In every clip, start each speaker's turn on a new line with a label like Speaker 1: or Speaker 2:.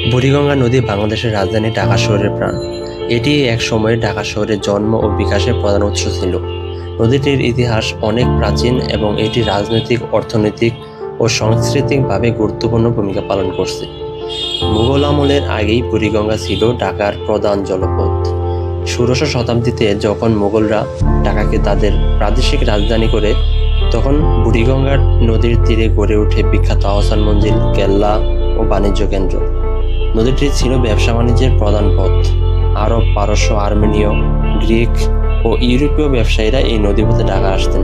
Speaker 1: বুড়িগঙ্গা নদী বাংলাদেশের রাজধানী ঢাকা শহরের প্রাণ। এটি এক সময়ে ঢাকা শহরের জন্ম ও বিকাশের প্রধান উৎস ছিল। নদীটির ইতিহাস অনেক প্রাচীন এবং এটি রাজনৈতিক, অর্থনৈতিক ও সাংস্কৃতিকভাবে গুরুত্বপূর্ণ ভূমিকা পালন করছে। মুঘল আমলের আগেই বুড়িগঙ্গা ছিল ঢাকার প্রধান জলপথ। ১৬শ শতাব্দীতে যখন মুঘলরা ঢাকাকে তাদের প্রাদেশিক রাজধানী করে, তখন বুড়িগঙ্গার নদীর তীরে গড়ে ওঠে বিখ্যাত আহসান মঞ্জিল, কেল্লা ও বাণিজ্য কেন্দ্র। নদীটি ছিল ব্যবসা বাণিজ্যের প্রধান পথ। আরব, পারস্য, আর্মেনীয়, গ্রিক ও ইউরোপীয় ব্যবসায়ীরা এই নদীপথে ঢাকা আসতেন।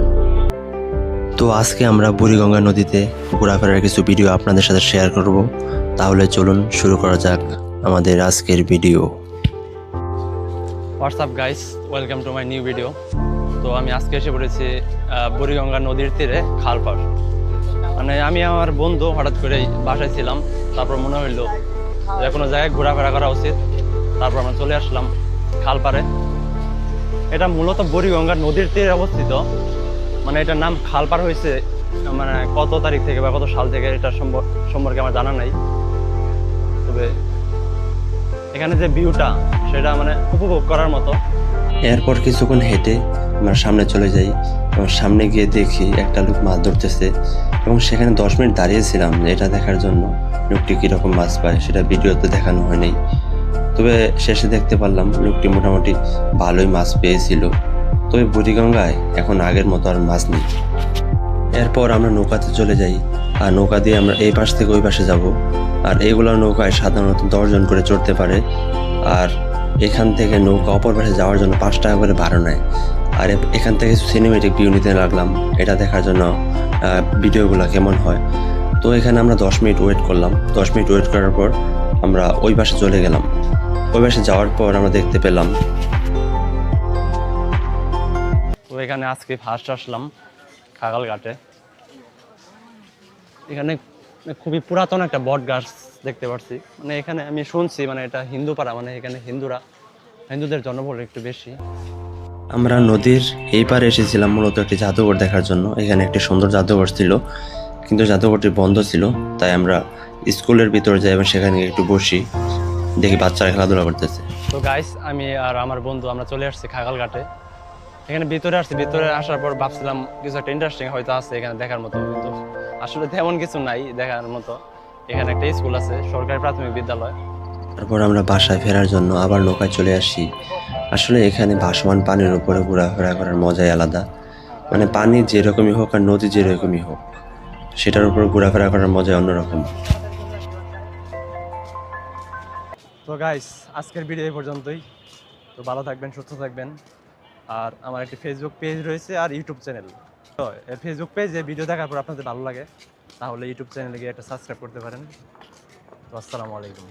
Speaker 1: তো আজকে আমরা বুড়িগঙ্গা নদীতে ঘোরাফেরার কিছু ভিডিও আপনাদের সাথে শেয়ার করব। তাহলে চলুন শুরু করা যাক আমাদের আজকের video.
Speaker 2: WhatsApp guys, welcome to my new video. তো আমি আজকে এসে পড়েছি বুড়িগঙ্গা নদীর তীরে খালপাড়। মানে আমি আমার বন্ধু হঠাৎ করে বাসায় ছিলাম, তারপর মনে হইলো যে কোনো জায়গায় ঘোরাফেরা করা উচিত। তারপর আমরা চলে আসলাম খালপাড়ে। এটা মূলত বুড়িগঙ্গা নদীর তীরে অবস্থিত। মানে এটার নাম খালপাড় হয়েছে মানে কত তারিখ থেকে বা কত সাল থেকে এটা সম্পর্কে আমার জানা নাই। তবে এখানে যে ভিউটা সেটা মানে উপভোগ করার মতো।
Speaker 1: এরপর কিছুক্ষণ হেঁটে আমরা সামনে চলে যাই এবং সামনে গিয়ে দেখি একটা লোক মাছ ধরতেছে এবং সেখানে 10 মিনিট দাঁড়িয়েছিলাম এটা দেখার জন্য লোকটি কীরকম মাছ পায়। সেটা ভিডিওতে দেখানো হয়নি, তবে শেষে দেখতে পারলাম লোকটি মোটামুটি ভালোই মাছ পেয়েছিল। তবে বুড়িগঙ্গায় এখন আগের মতো আর মাছ নেই। এরপর আমরা নৌকাতে চলে যাই, আর নৌকা দিয়ে আমরা এই পাশ থেকে ওই পাশে যাব। আর এইগুলো নৌকায় সাধারণত 10 জন করে চড়তে পারে। আর এখান থেকে নৌকা অপর পাশে যাওয়ার জন্য 5 টাকা করে ভাড়া নেয়। আর এখান থেকে সিনেমেটিক ভিউ নিতে লাগলাম এটা দেখার জন্য ভিডিওগুলো কেমন হয়। তো এখানে আমরা 10 মিনিট ওয়েট করলাম। 10 মিনিট ওয়েট করার পর আমরা ওই পাশে চলে গেলাম। ওই পাশে যাওয়ার পর আমরা দেখতে পেলাম,
Speaker 2: তো এখানে আজকে ফার্স্ট আসলাম খাগাল ঘাটে। এখানে খুবই পুরাতন একটা বট গাছ দেখতে পাচ্ছি। মানে এখানে আমি শুনছি মানে এটা হিন্দু পাড়া, মানে এখানে হিন্দুদের জনবল একটু বেশি।
Speaker 1: আমরা নদীর এই পারে এসেছিলাম মূলত একটি জাদুঘর দেখার জন্য। এখানে একটি সুন্দর জাদুঘর ছিল, কিন্তু জাদুঘরটি বন্ধ ছিল। তাই আমরা স্কুলের ভিতরে যাই এবং সেখানে একটু বসি, দেখি বাচ্চারা খেলাধুলা করতেছে।
Speaker 2: তো গাইস, আমি আর আমার বন্ধু আমরা চলে আসছি খাগাল ঘাটে। এখানে ভিতরে আসছি, ভিতরে আসার পর ভাবছিলাম কিছু একটা ইন্টারেস্টিং হয়তো আছে এখানে দেখার মতো, কিন্তু আসলে তেমন কিছু নাই দেখার মতো। এখানে একটা স্কুল আছে, সরকারি প্রাথমিক বিদ্যালয়।
Speaker 1: তারপর আমরা বাসায় ফেরার জন্য আবার নৌকায় চলে আসি। আসলে এখানে ভাসমান পানির উপরে ঘোরাফেরা করার মজাই আলাদা। মানে পানি যেরকমই হোক আর নদী যেরকমই হোক, সেটার উপর ঘোরাফেরা করার মজাই অন্যরকম।
Speaker 2: তো গাইস, আজকের ভিডিও এই পর্যন্তই। তো ভালো থাকবেন, সুস্থ থাকবেন। আর আমার একটি ফেসবুক পেজ রয়েছে আর ইউটিউব চ্যানেল। তো ফেসবুক পেজে ভিডিও দেখার পর আপনাদের ভালো লাগে তাহলে ইউটিউব চ্যানেলে গিয়ে একটা সাবস্ক্রাইব করতে পারেন। তো আসসালামু আলাইকুম।